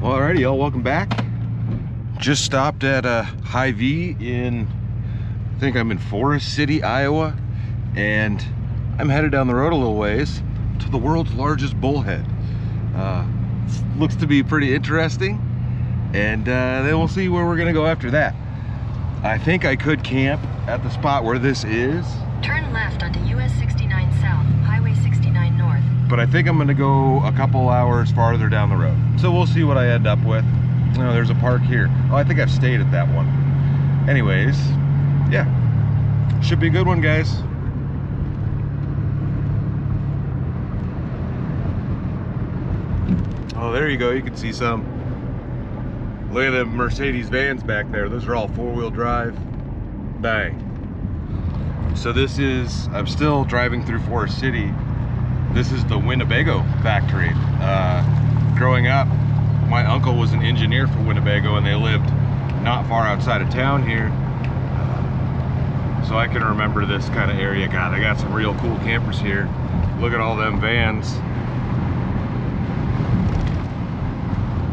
Well, alrighty, y'all, welcome back. Just stopped at Hy-Vee in, I think I'm in Forest City, Iowa, and I'm headed down the road a little ways to the world's largest bullhead. Looks to be pretty interesting, and then we'll see where we're gonna go after that. I think I could camp at the spot where this is. Turn left onto US 69 South, Highway 69 North. But I think I'm gonna go a couple hours farther down the road. So we'll see what I end up with. Oh, there's a park here. Oh, I think I've stayed at that one. Anyways, yeah. Should be a good one, guys. Oh, there you go, you can see some. Look at the Mercedes vans back there. Those are all four-wheel drive. Bang. So this is, I'm still driving through Forest City. This is the Winnebago factory. Growing up, my uncle was an engineer for Winnebago, and they lived not far outside of town here. So I can remember this kind of area. God, they got some real cool campers here. Look at all them vans.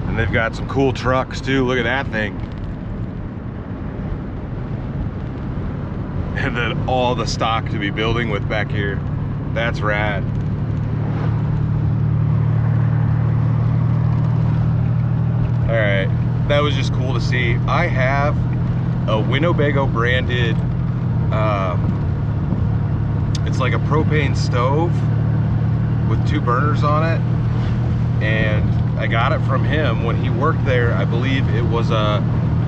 And they've got some cool trucks too. Look at that thing. And then all the stock to be building with back here. That's rad. All right, that was just cool to see. I have a Winnebago branded, it's like a propane stove with 2 burners on it. And I got it from him when he worked there. I believe it was a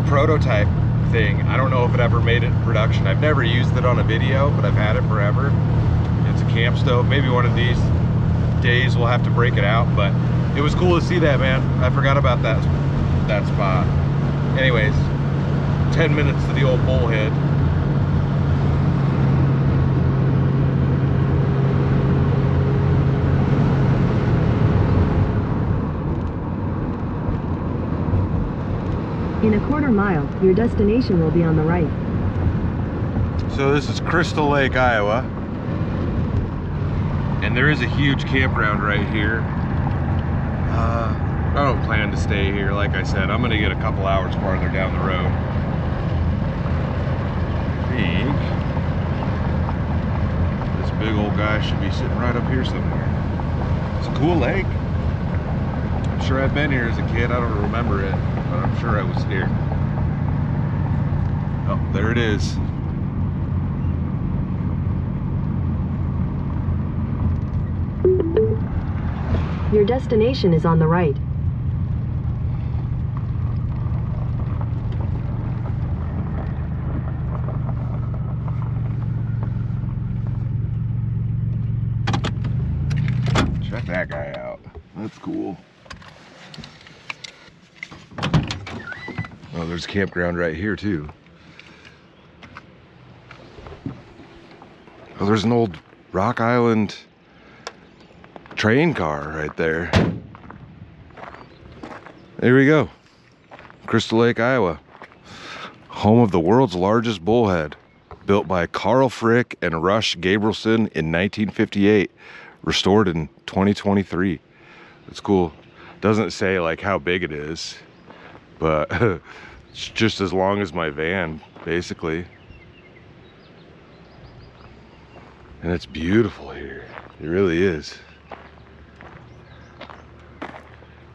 prototype thing. I don't know if it ever made it in production. I've never used it on a video, but I've had it forever. It's a camp stove. Maybe one of these days we'll have to break it out, but it was cool to see that, man. I forgot about that spot. Anyways, 10 minutes to the old Bullhead. In a quarter mile, your destination will be on the right. So this is Crystal Lake, Iowa. And there is a huge campground right here. I don't plan to stay here. Like I said, I'm gonna get a couple hours farther down the road. I think this big old guy should be sitting right up here somewhere. It's a cool lake. I'm sure I've been here as a kid. I don't remember it, but I'm sure I was here. Oh, there it is. Your destination is on the right. Check that guy out. That's cool. Oh, there's a campground right here too. Oh, there's an old Rock Island train car right there. There we go. Crystal Lake, Iowa. Home of the world's largest bullhead. Built by Carl Frick and Rush Gabrielson in 1958. Restored in 2023. It's cool. Doesn't say like how big it is, but it's just as long as my van, basically. And it's beautiful here. It really is.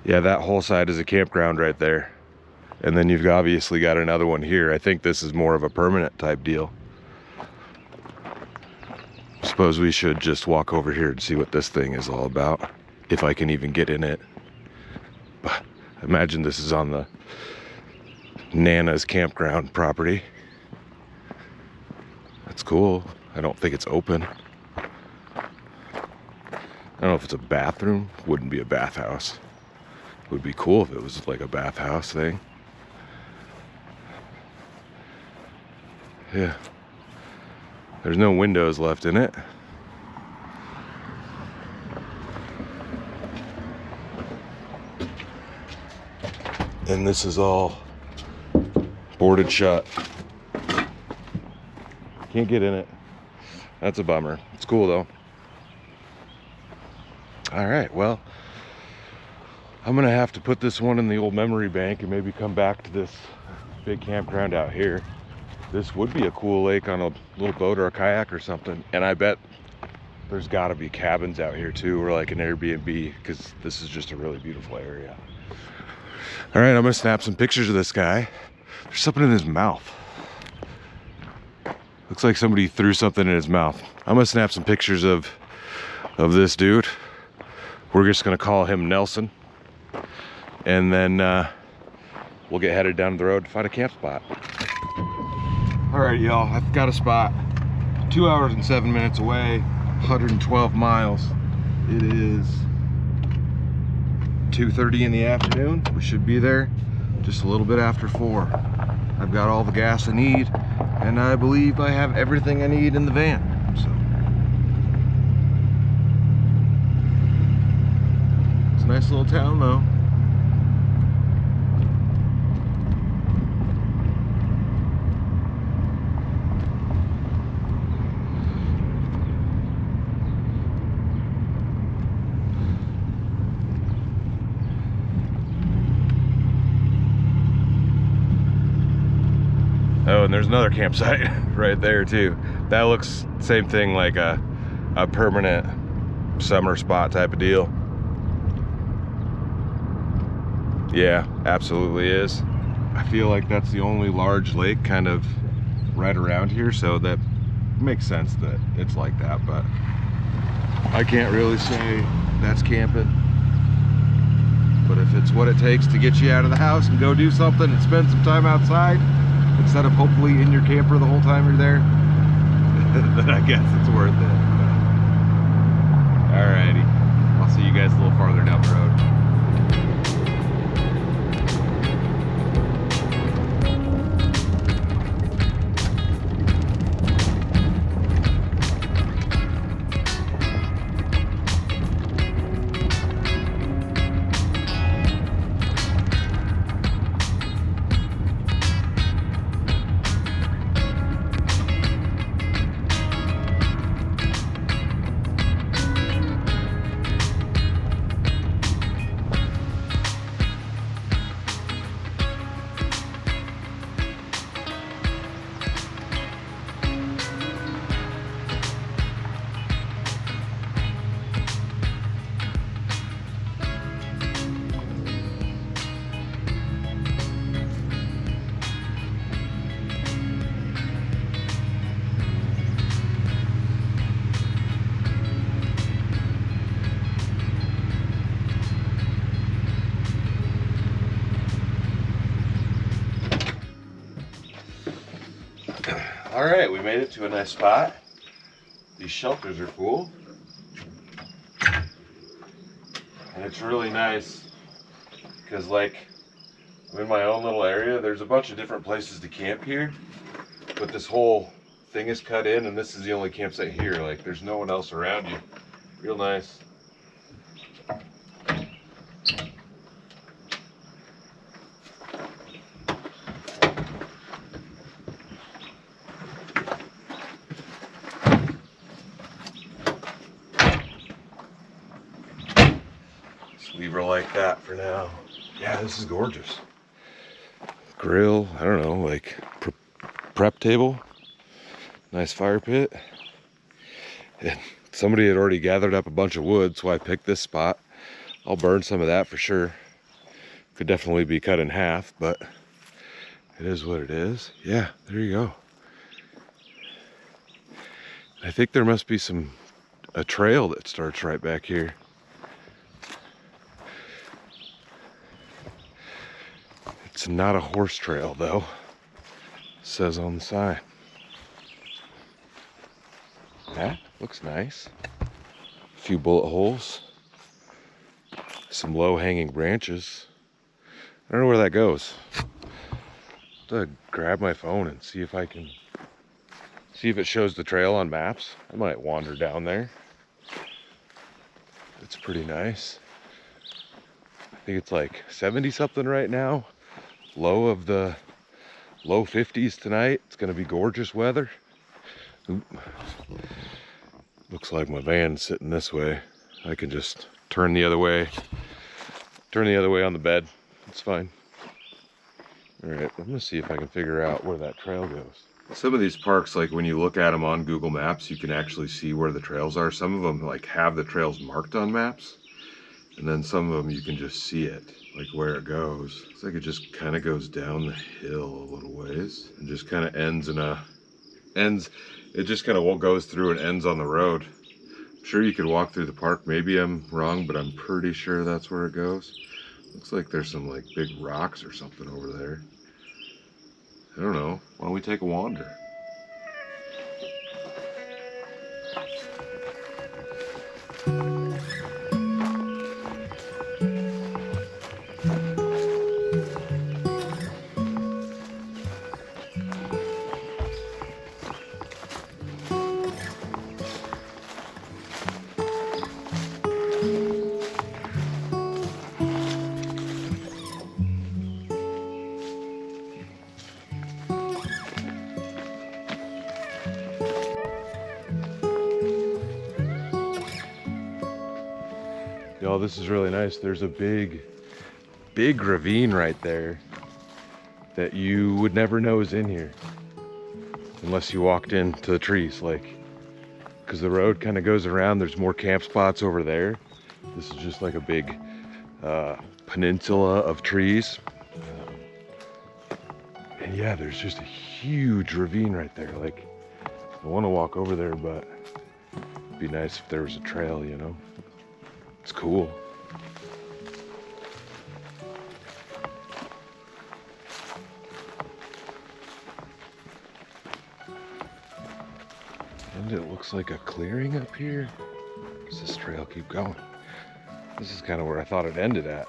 Yeah, that whole side is a campground right there. And then you've obviously got another one here. I think this is more of a permanent type deal. Suppose we should just walk over here and see what this thing is all about, if I can even get in it. But imagine this is on the Nana's campground property. That's cool. I don't think it's open. I don't know if it's a bathroom. Wouldn't be a bathhouse. Would be cool if it was like a bathhouse thing. Yeah. There's no windows left in it. And this is all boarded shut. Can't get in it. That's a bummer. It's cool though. All right, well, I'm gonna have to put this one in the old memory bank and maybe come back to this big campground out here. This would be a cool lake on a little boat or a kayak or something. And I bet there's gotta be cabins out here too, or like an Airbnb, because this is just a really beautiful area. All right, I'm gonna snap some pictures of this guy. There's something in his mouth. Looks like somebody threw something in his mouth. I'm gonna snap some pictures of this dude. We're just gonna call him Nelson. And then we'll get headed down the road to find a camp spot. All right, y'all, I've got a spot. 2 hours and 7 minutes away, 112 miles. It is 2:30 in the afternoon. We should be there just a little bit after 4. I've got all the gas I need, and I believe I have everything I need in the van. So it's a nice little town though. Oh, and there's another campsite right there too. That looks same thing, like a permanent summer spot type of deal. Yeah, absolutely is. I feel like that's the only large lake kind of right around here, so that makes sense that it's like that, but I can't really say that's camping. But if it's what it takes to get you out of the house and go do something and spend some time outside, instead of hopefully in your camper the whole time you're there, then I guess it's worth it. Alrighty, I'll see you guys a little farther down the road. All right, we made it to a nice spot. These shelters are cool. And it's really nice because, like, I'm in my own little area. There's a bunch of different places to camp here, but this whole thing is cut in and this is the only campsite here. Like, there's no one else around you. Real nice. Leave her like that for now. Yeah, this is gorgeous. Grill, I don't know, like prep table. Nice fire pit. And somebody had already gathered up a bunch of wood, so I picked this spot. I'll burn some of that for sure. Could definitely be cut in half, but it is what it is. Yeah, there you go. I think there must be a trail that starts right back here. It's not a horse trail though, it says on the sign. That looks nice. A few bullet holes, some low-hanging branches. I don't know where that goes. I'll grab my phone and see if I can see if it shows the trail on maps. I might wander down there. It's pretty nice. I think it's like 70 something right now. Low of the low 50s tonight. It's gonna be gorgeous weather. Oop. Looks like my van's sitting this way. I can just turn the other way Turn the other way on the bed. It's fine. All right, I'm gonna see if I can figure out where that trail goes. Some of these parks, like when you look at them on Google Maps, you can actually see where the trails are. Some of them like have the trails marked on maps, and then some of them you can just see it, like where it goes. It's like it just kind of goes down the hill a little ways and just kind of ends in a it just kind of goes through and ends on the road. I'm sure you could walk through the park. Maybe I'm wrong, but I'm pretty sure that's where it goes. Looks like there's some like big rocks or something over there. I don't know. Why don't we take a wander? Y'all, this is really nice. There's a big ravine right there that you would never know is in here unless you walked into the trees, like, because the road kind of goes around. There's more camp spots over there. This is just like a big peninsula of trees. And yeah, there's just a huge ravine right there. Like, I want to walk over there, but it'd be nice if there was a trail, you know? It's cool. And it looks like a clearing up here. Does this trail keep going? This is kind of where I thought it ended at.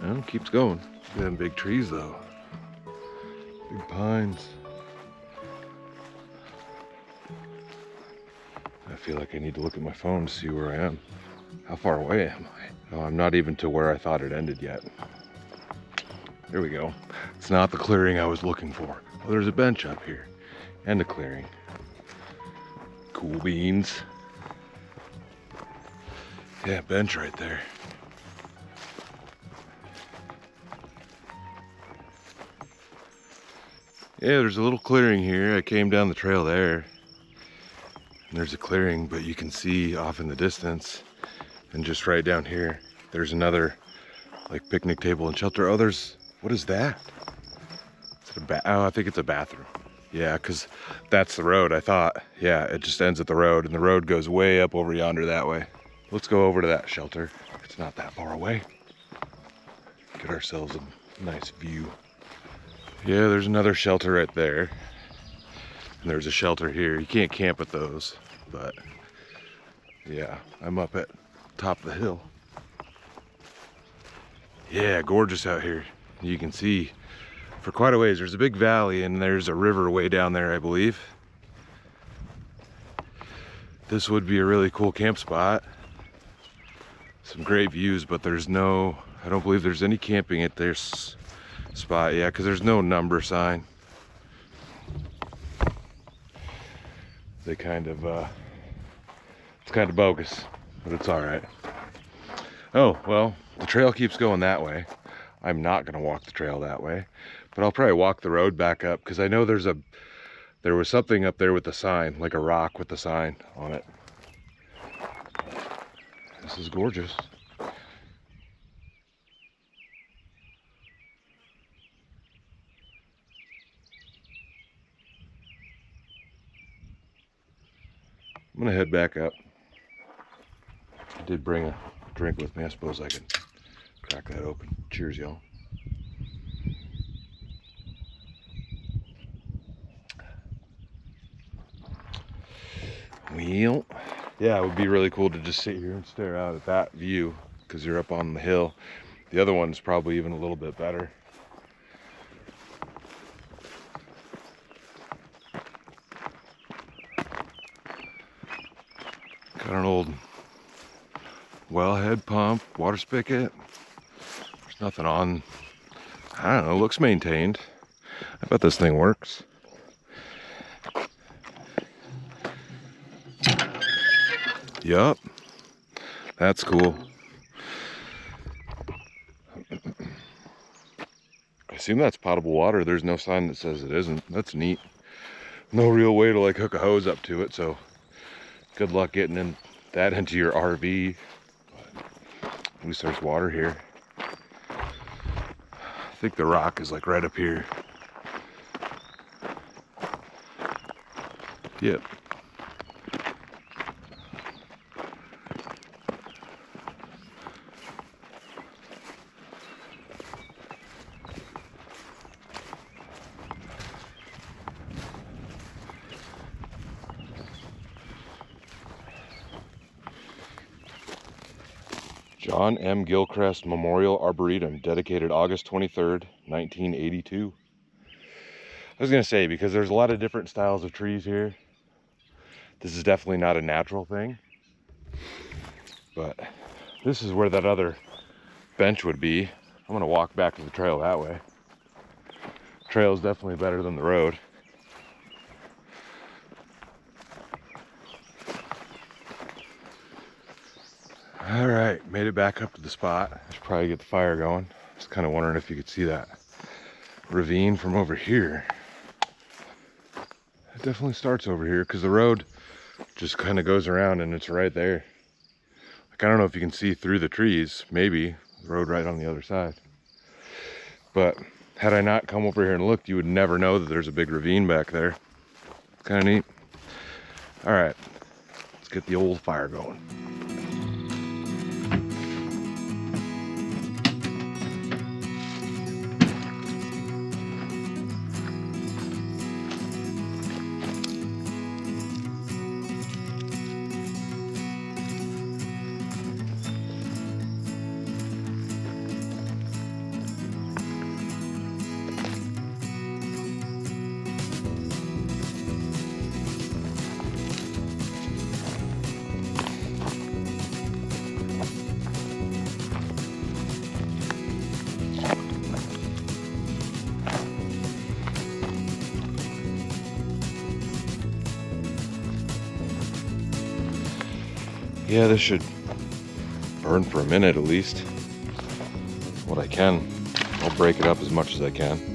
Well, it keeps going. Look at them big trees though. Big pines. I feel like I need to look at my phone to see where I am. How far away am I? Oh, I'm not even to where I thought it ended yet. There we go. It's not the clearing I was looking for. Oh, there's a bench up here and a clearing. Cool beans. Yeah, bench right there. Yeah, there's a little clearing here. I came down the trail there. And there's a clearing, but you can see off in the distance. And just right down here, there's another like picnic table and shelter. Oh, there's, what is that? Is it I think it's a bathroom. Yeah, because that's the road. I thought, yeah, it just ends at the road, and the road goes way up over yonder that way. Let's go over to that shelter. It's not that far away. Get ourselves a nice view. Yeah, there's another shelter right there. And there's a shelter here. You can't camp at those, but yeah, I'm up at top of the hill. Yeah, gorgeous out here. You can see for quite a ways. There's a big valley and there's a river way down there, I believe. This would be a really cool camp spot. Some great views, but there's no, I don't believe there's any camping at this spot. Yeah, because there's no number sign. They kind of, it's kind of bogus, but it's all right. Oh, well, the trail keeps going that way. I'm not gonna walk the trail that way, but I'll probably walk the road back up because I know there was something up there with the sign, like a rock with the sign on it. This is gorgeous. I'm gonna head back up. I did bring a drink with me. I suppose I can crack that open. Cheers, y'all. Well, yeah, it would be really cool to just sit here and stare out at that view because you're up on the hill. The other one's probably even a little bit better. Got an old wellhead pump, water spigot. There's nothing on. I don't know, looks maintained. I bet this thing works. Yup. That's cool. I assume that's potable water. There's no sign that says it isn't. That's neat. No real way to like hook a hose up to it, so good luck getting that into your RV. At least there's water here. I think the rock is like right up here. Yep. John M. Gilchrist Memorial Arboretum, dedicated August 23rd, 1982. I was going to say, because there's a lot of different styles of trees here, this is definitely not a natural thing. But this is where that other bench would be. I'm going to walk back to the trail that way. Trail is definitely better than the road. All right, made it back up to the spot. I should probably get the fire going. I was kind of wondering if you could see that ravine from over here. It definitely starts over here because the road just kind of goes around and it's right there. Like, I don't know if you can see through the trees, maybe the road right on the other side. But had I not come over here and looked, you would never know that there's a big ravine back there. It's kind of neat. All right, let's get the old fire going. Yeah, this should burn for a minute at least. What I can. I'll break it up as much as I can.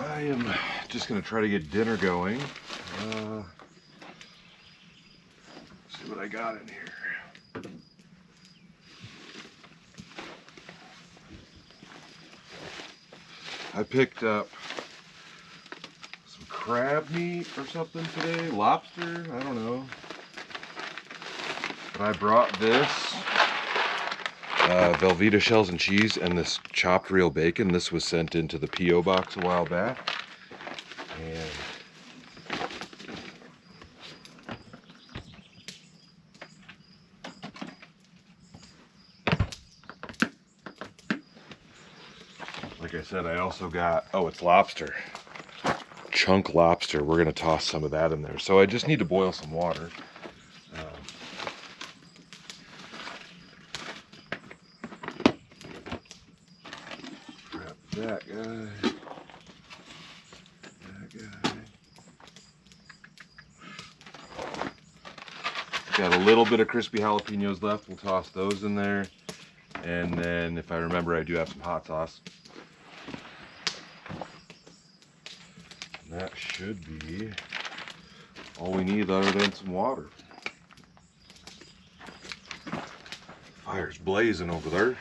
I am just gonna try to get dinner going. See what I got in here. I picked up some crab meat or something today, lobster, I don't know. But I brought this Velveeta shells and cheese and this chopped real bacon. This was sent into the P.O. box a while back. And like I said, I also got, oh, it's lobster. Chunk lobster. We're gonna toss some of that in there. So I just need to boil some water. Grab that guy. Got a little bit of crispy jalapenos left. We'll toss those in there. And then if I remember, I do have some hot sauce. And that should be all we need other than some water. Fire's blazing over there.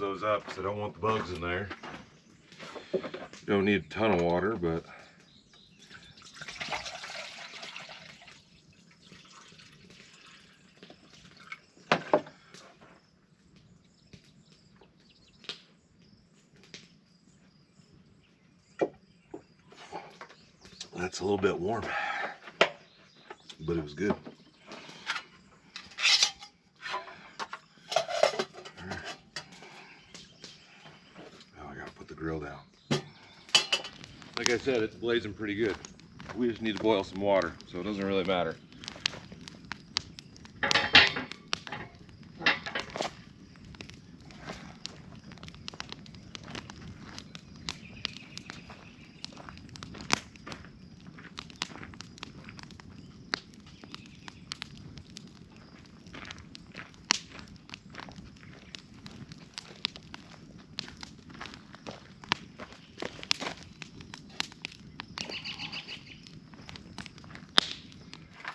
those up because I don't want the bugs in there. Don't need a ton of water, but that's a little bit warm, but it was good. Grill down. Like I said, it's blazing pretty good. We just need to boil some water, so it doesn't really matter.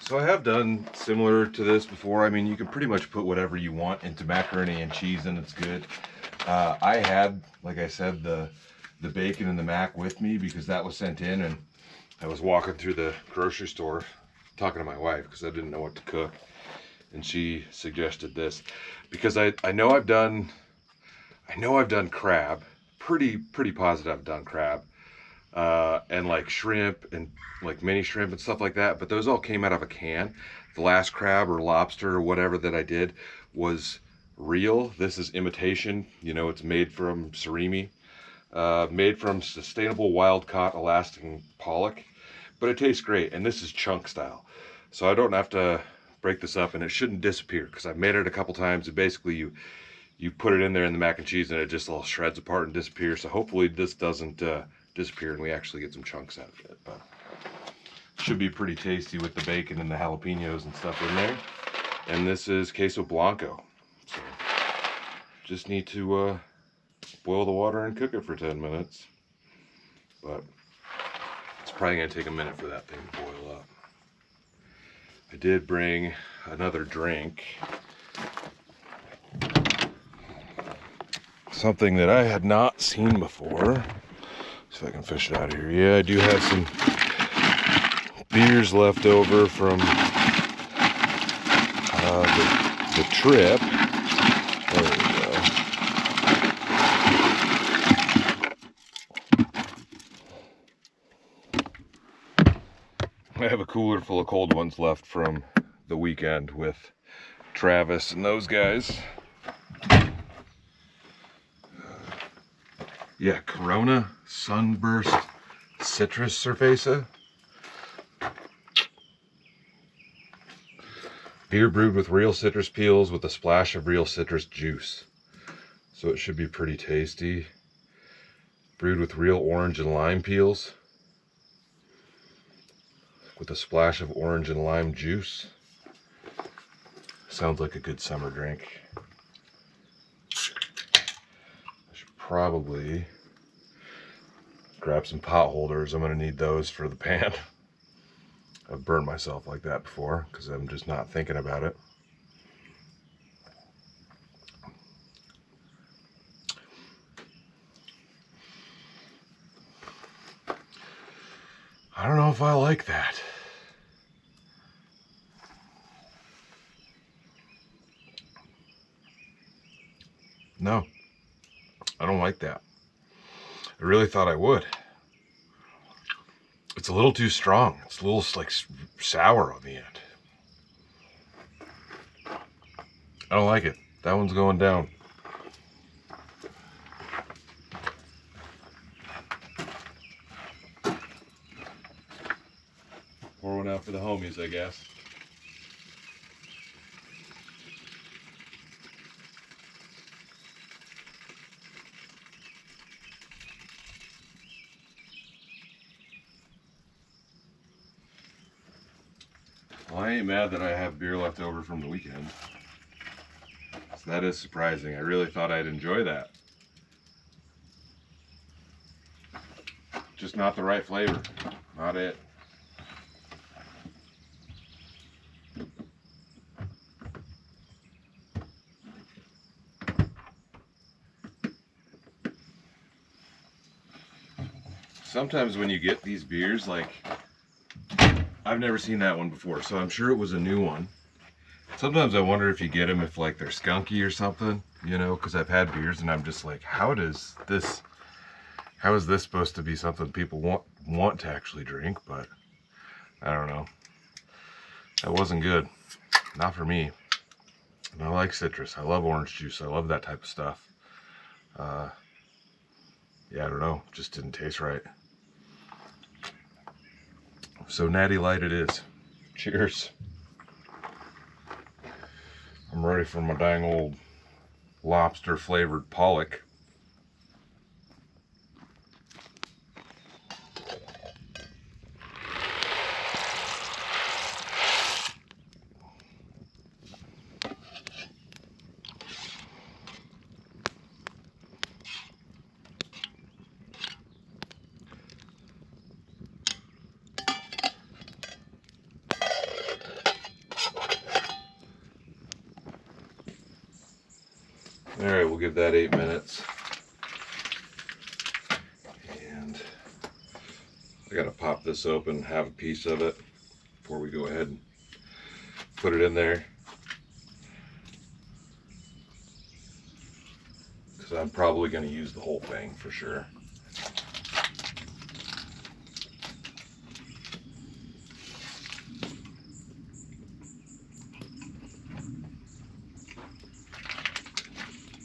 So I have done similar to this before. I mean, you can pretty much put whatever you want into macaroni and cheese and it's good. I had, like I said, the bacon and the mac with me because that was sent in, and I was walking through the grocery store talking to my wife because I didn't know what to cook, and she suggested this because I know I've done crab, pretty positive I've done crab. And like shrimp and like mini shrimp and stuff like that, but those all came out of a can. The last crab or lobster or whatever that I did was real. This is imitation. You know, it's made from surimi, made from sustainable wild-caught Alaskan pollock, but it tastes great, and this is chunk style. So I don't have to break this up, and it shouldn't disappear because I've made it a couple times, and basically you put it in there in the mac and cheese and it just all shreds apart and disappears. So hopefully this doesn't disappear and we actually get some chunks out of it, but should be pretty tasty with the bacon and the jalapenos and stuff in there. And this is queso blanco, so just need to boil the water and cook it for 10 minutes, but it's probably gonna take a minute for that thing to boil up. I did bring another drink, something that I had not seen before. See if I can fish it out of here. Yeah, I do have some beers left over from the trip. There we go. I have a cooler full of cold ones left from the weekend with Travis and those guys. Yeah, Corona Sunburst Citrus Cerveza. Beer brewed with real citrus peels with a splash of real citrus juice. So it should be pretty tasty. Brewed with real orange and lime peels with a splash of orange and lime juice. Sounds like a good summer drink. Probably grab some pot holders. I'm gonna need those for the pan. I've burned myself like that before because I'm just not thinking about it. I don't know if I like that. No, I don't like that. I really thought I would. It's a little too strong. It's a little like sour on the end. I don't like it. That one's going down. Pour one out for the homies, I guess. Well, I ain't mad that I have beer left over from the weekend. So that is surprising. I really thought I'd enjoy that. Just not the right flavor. Not it. sometimes when you get these beers, like, I've never seen that one before, so I'm sure it was a new one. Sometimes I wonder if you get them if like they're skunky or something, you know, because I've had beers and I'm just like, how is this supposed to be something people want to actually drink? But I don't know. That wasn't good. Not for me. And I like citrus. I love orange juice. I love that type of stuff. Yeah, I don't know. Just didn't taste right. So Natty Light it is. Cheers. I'm ready for my dang old lobster flavored pollock. All right, we'll give that 8 minutes. And I gotta pop this open, have a piece of it before we go ahead and put it in there. Because I'm probably gonna use the whole thing for sure.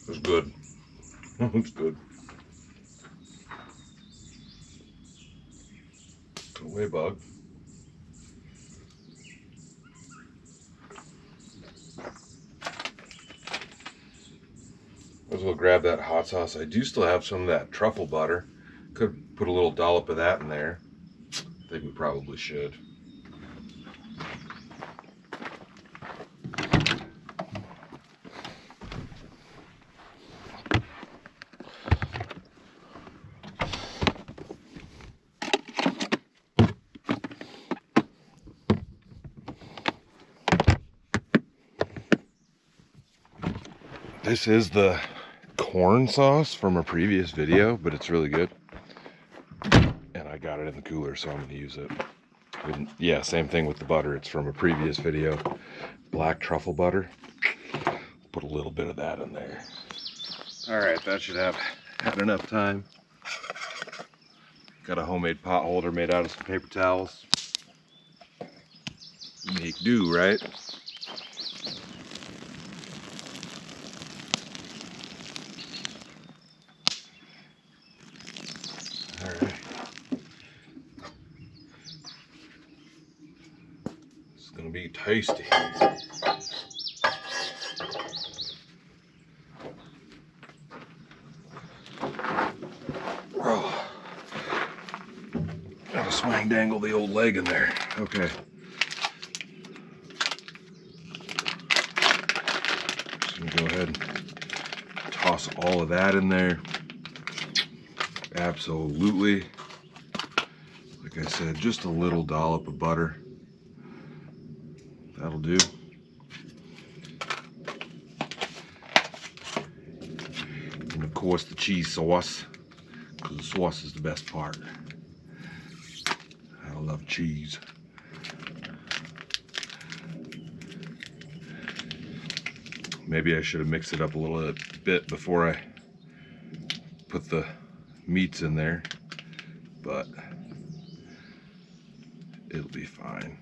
It's good. It's good. Go away, bug. Might as well grab that hot sauce. I do still have some of that truffle butter. Could put a little dollop of that in there. I think we probably should. This is the corn sauce from a previous video, but it's really good. And I got it in the cooler, so I'm going to use it. And yeah, same thing with the butter. It's from a previous video. Black truffle butter. Put a little bit of that in there. All right, that should have had enough time. Got a homemade pot holder made out of some paper towels. Make do, right? Alright. It's gonna be tasty. Oh. Gotta swing dangle the old leg in there. Okay. Just gonna go ahead and toss all of that in there. Absolutely. Like I said, just a little dollop of butter. That'll do. And of course the cheese sauce, because the sauce is the best part. I love cheese. Maybe I should have mixed it up a little bit before I put the meats in there, but it'll be fine.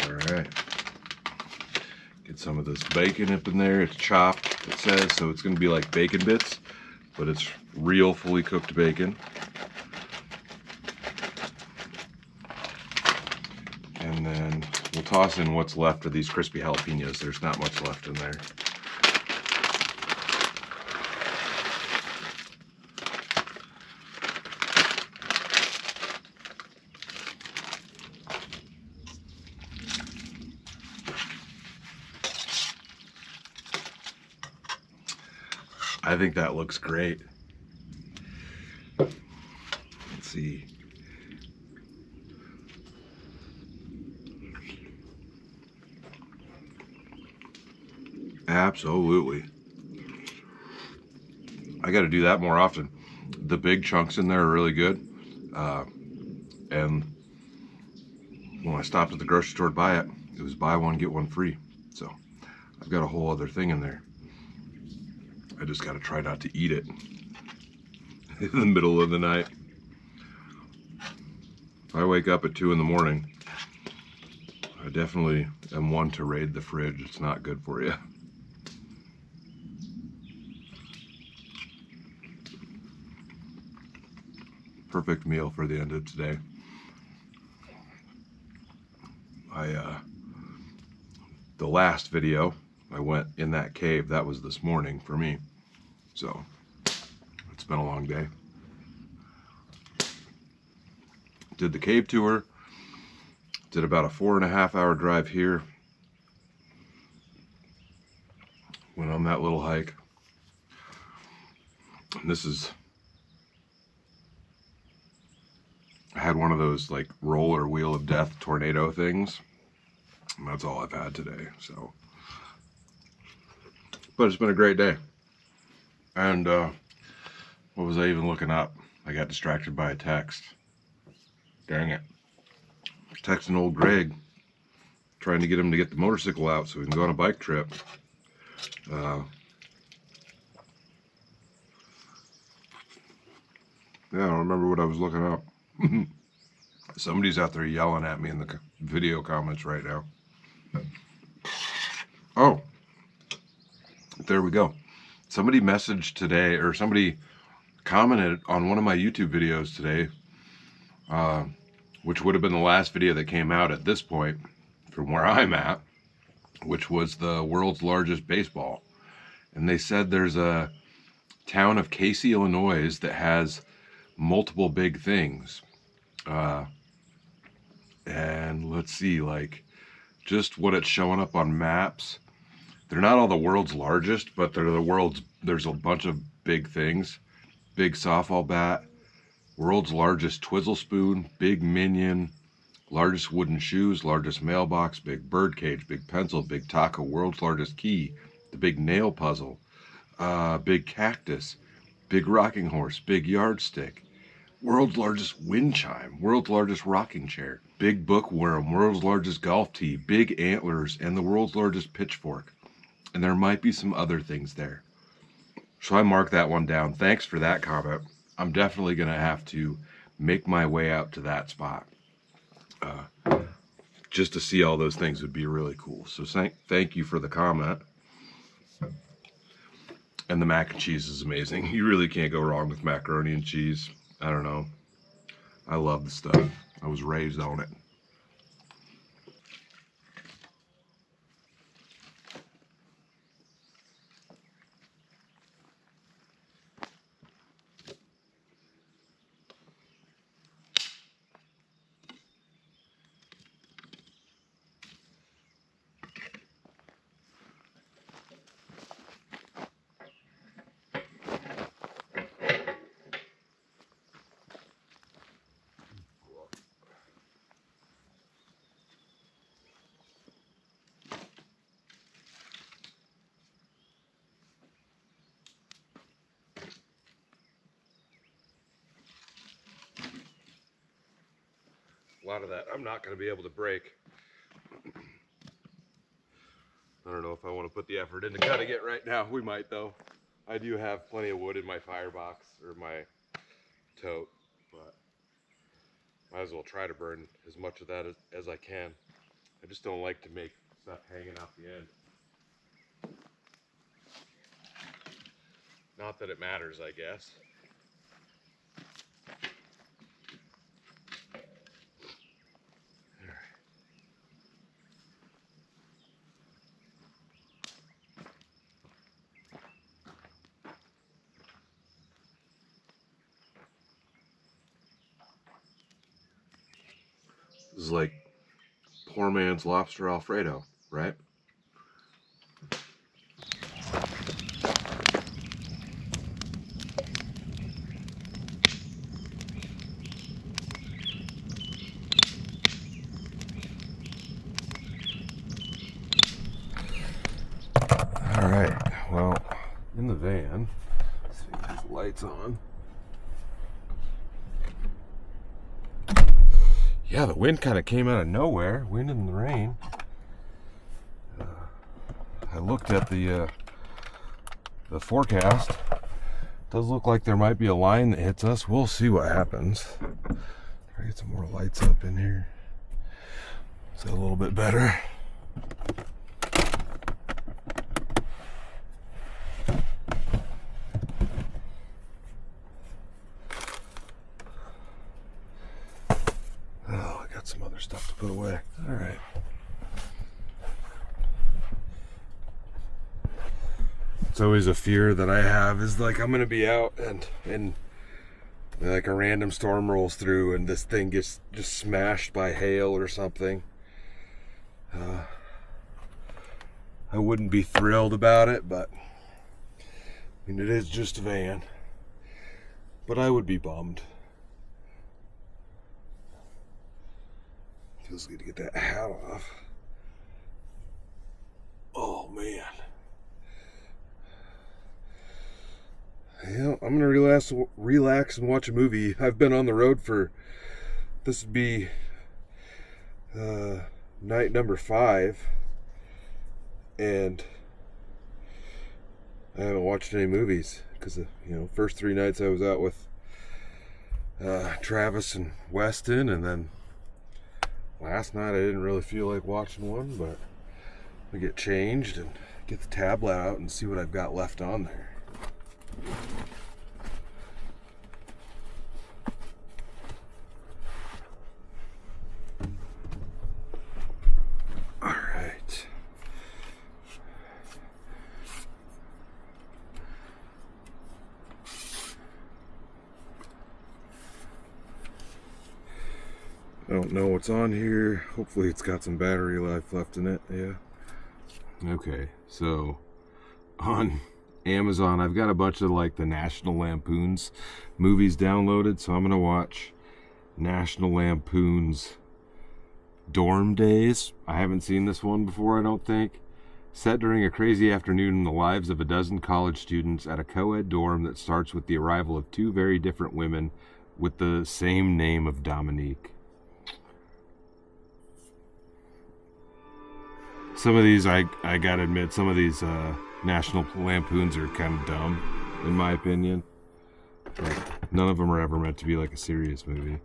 All right, get some of this bacon up in there. It's chopped, it says, so it's going to be like bacon bits, but it's real fully cooked bacon. And then we'll toss in what's left of these crispy jalapenos. There's not much left in there. I think that looks great. Let's see. Absolutely. I got to do that more often. The big chunks in there are really good. And when I stopped at the grocery store to buy it, it was buy one, get one free. So I've got a whole other thing in there. I just got to try not to eat it in the middle of the night. If I wake up at 2 in the morning, I definitely am one to raid the fridge. It's not good for you. Perfect meal for the end of today. The last video, I went in that cave. That was this morning for me. So it's been a long day. Did the cave tour. Did about a 4.5 hour drive here. Went on that little hike. And this is, I had one of those like roller wheel of death tornado things. And that's all I've had today, so. But it's been a great day. And what was I even looking up? I got distracted by a text. Dang it. I was texting old Greg, trying to get him to get the motorcycle out so we can go on a bike trip. Yeah, I don't remember what I was looking up. Somebody's out there yelling at me in the video comments right now. Oh, there we go. Somebody messaged today, or somebody commented on one of my YouTube videos today, which would have been the last video that came out at this point from where I'm at, which was the world's largest baseball. And they said there's a town of Casey, Illinois that has multiple big things. And let's see, like, just what it's showing up on maps. They're not all the world's largest, but they're the world's, there's a bunch of big things. Big softball bat, world's largest twizzle spoon, big minion, largest wooden shoes, largest mailbox, big bird cage, big pencil, big taco, world's largest key, the big nail puzzle, big cactus, big rocking horse, big yardstick, world's largest wind chime, world's largest rocking chair, big bookworm, world's largest golf tee, big antlers, and the world's largest pitchfork. And there might be some other things there. So I marked that one down. Thanks for that comment. I'm definitely going to have to make my way out to that spot. Just to see all those things would be really cool. So thank you for the comment. And the mac and cheese is amazing. You really can't go wrong with macaroni and cheese. I don't know. I love the stuff. I was raised on it. A lot of that I'm not going to be able to break. I don't know if I want to put the effort into cutting it right now. We might though. I do have plenty of wood in my firebox or my tote, but might as well try to burn as much of that as I can. I just don't like to make stuff hanging out the end. Not that it matters, I guess. This is like poor man's lobster Alfredo, right? Let's see if there's lights on. Yeah, the wind kind of came out of nowhere. Wind and the rain. I looked at the forecast. Does look like there might be a line that hits us. We'll see what happens. Try to get some more lights up in here. Is that a little bit better? Oh, I got some other stuff to put away. All right. It's always a fear that I have is like I'm gonna be out and like a random storm rolls through and this thing gets just smashed by hail or something. I wouldn't be thrilled about it, but I mean it is just a van. But I would be bummed. Feels good to get that hat off. Oh man. Yeah, I'm gonna relax and watch a movie. I've been on the road for, this would be night number 5, and I haven't watched any movies because first 3 nights I was out with Travis and Weston, and then last night I didn't really feel like watching one, but I get changed and get the tablet out and see what I've got left on there. All right. I don't know what's on here. Hopefully it's got some battery life left in it. Yeah. Okay, so on Amazon I've got a bunch of like the National Lampoon's movies downloaded, so I'm gonna watch National Lampoon's Dorm Days. I haven't seen this one before, I don't think. Set during a crazy afternoon in the lives of a dozen college students at a co-ed dorm that starts with the arrival of 2 very different women with the same name of Dominique. Some of these, I gotta admit, some of these National Lampoons are kind of dumb, in my opinion. Like, none of them are ever meant to be like a serious movie.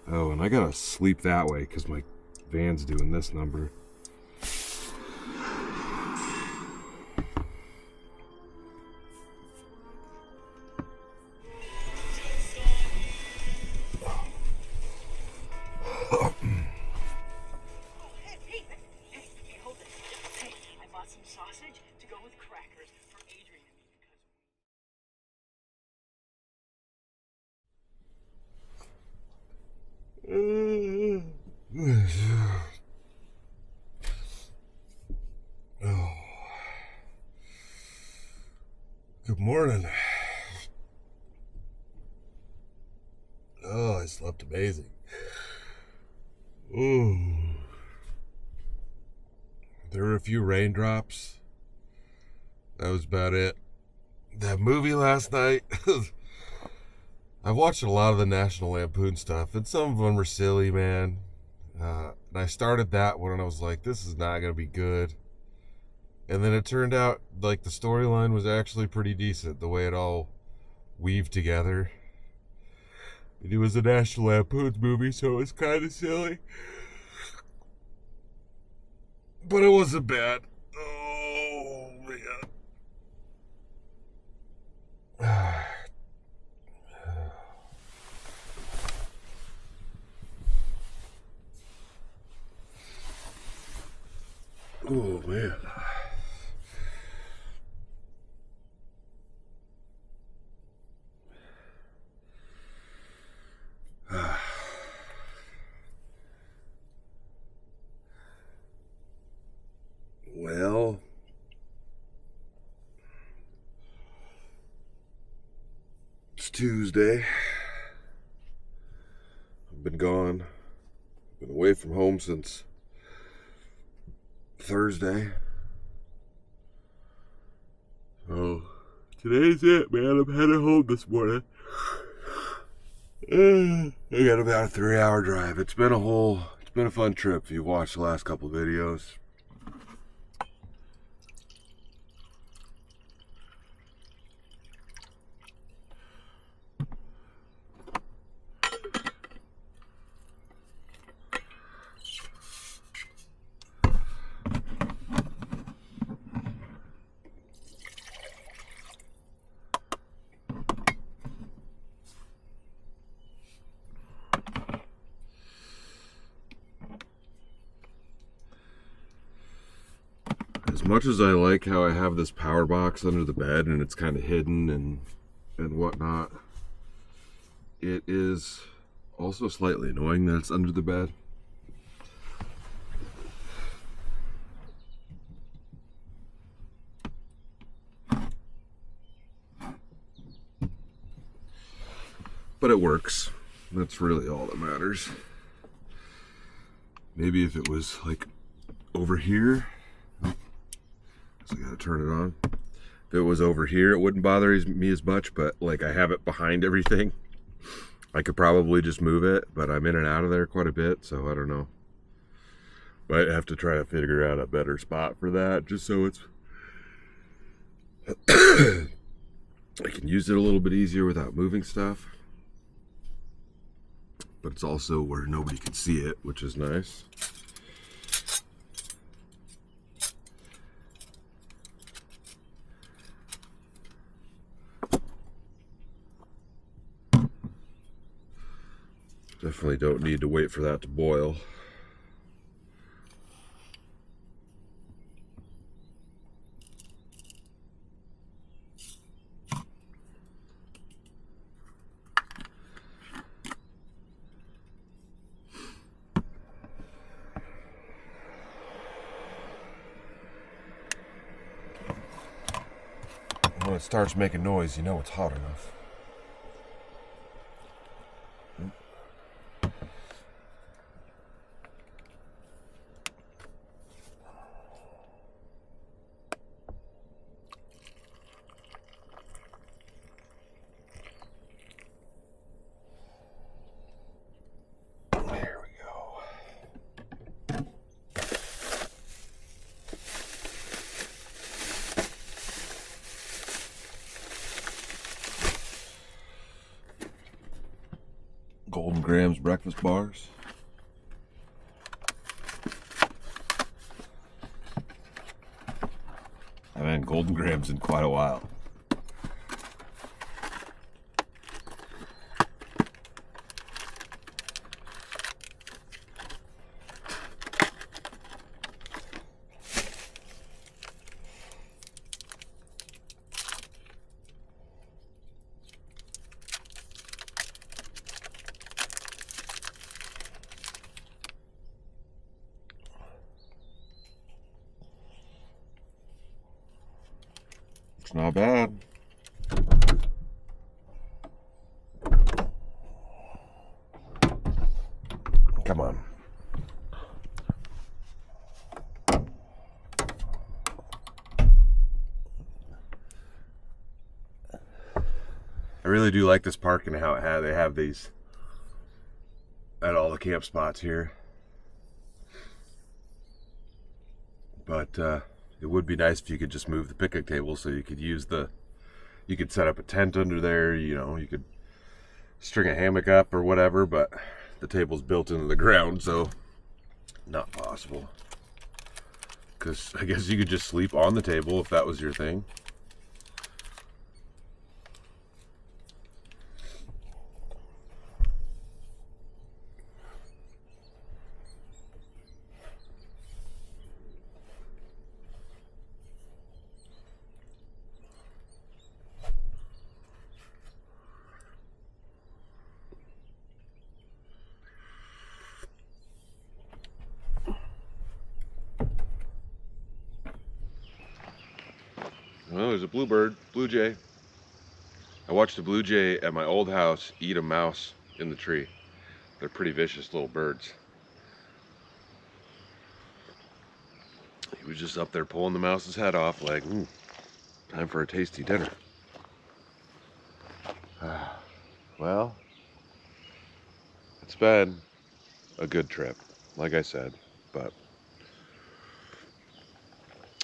Oh, and I gotta sleep that way because my van's doing this number. Oh. Good morning. Oh, I slept amazing. Ooh. There were a few raindrops. That was about it. That movie last night. I've watched a lot of the National Lampoon stuff, and some of them were silly, man. And I started that one, and I was like, this is not going to be good. And then it turned out, like, the storyline was actually pretty decent, the way it all weaved together. And it was a National Lampoon's movie, so it was kind of silly. But it wasn't bad. Oh, man. Oh, man. Well, it's Tuesday. I've been gone. I've been away from home since Thursday. Oh, today's it, man. I'm headed home this morning. I got about a 3-hour drive. It's been a fun trip if you watched the last couple videos. As much as I like how I have this power box under the bed and it's kind of hidden and whatnot, it is also slightly annoying that it's under the bed. But it works. That's really all that matters. Maybe if it was like over here, so I gotta turn it on. If it was over here, it wouldn't bother me as much, but like I have it behind everything. I could probably just move it, but I'm in and out of there quite a bit, so I don't know. Might have to try to figure out a better spot for that, just so it's I can use it a little bit easier without moving stuff. But it's also where nobody can see it, which is nice. Definitely don't need to wait for that to boil. When it starts making noise, you know it's hot enough. There we go. Golden Grams breakfast bars. I haven't had Golden Grams in quite a while. It's not bad. Come on. I really do like this park and how they have these at all the camp spots here. But it would be nice if you could just move the picnic table so you could use you could set up a tent under there, you know, you could string a hammock up or whatever, but the table's built into the ground, so not possible. Because I guess you could just sleep on the table if that was your thing. Well, there's a blue jay. I watched a blue jay at my old house eat a mouse in the tree. They're pretty vicious little birds. He was just up there pulling the mouse's head off like, time for a tasty dinner. Well, it's been a good trip, like I said, but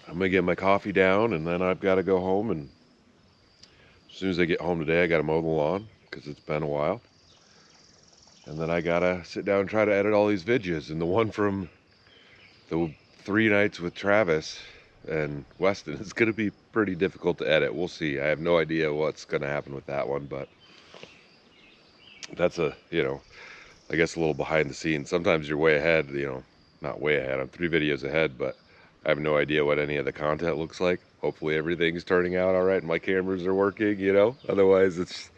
I'm gonna get my coffee down and then I've got to go home, and as soon as I get home today I got to mow the lawn because it's been a while, and then I gotta sit down and try to edit all these videos, and the one from the 3 nights with Travis and Weston is gonna be pretty difficult to edit. We'll see. I have no idea what's gonna happen with that one, but that's I guess a little behind the scenes. Sometimes you're way ahead, not way ahead. I'm 3 videos ahead, but I have no idea what any of the content looks like. Hopefully everything's turning out all right and my cameras are working, Otherwise it's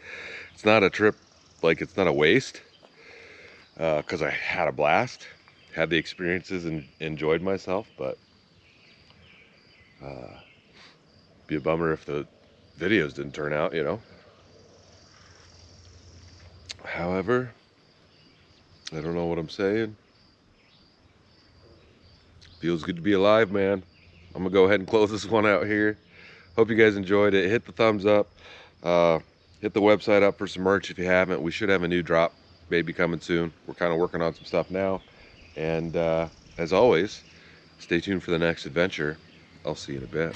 not a trip, like it's not a waste, because I had a blast, had the experiences and enjoyed myself, but be a bummer if the videos didn't turn out, However, I don't know what I'm saying. Feels good to be alive, man. I'm gonna go ahead and close this one out here. Hope you guys enjoyed it. Hit the thumbs up. Hit the website up for some merch if you haven't. We should have a new drop maybe coming soon. We're kind of working on some stuff now. And as always, stay tuned for the next adventure. I'll see you in a bit.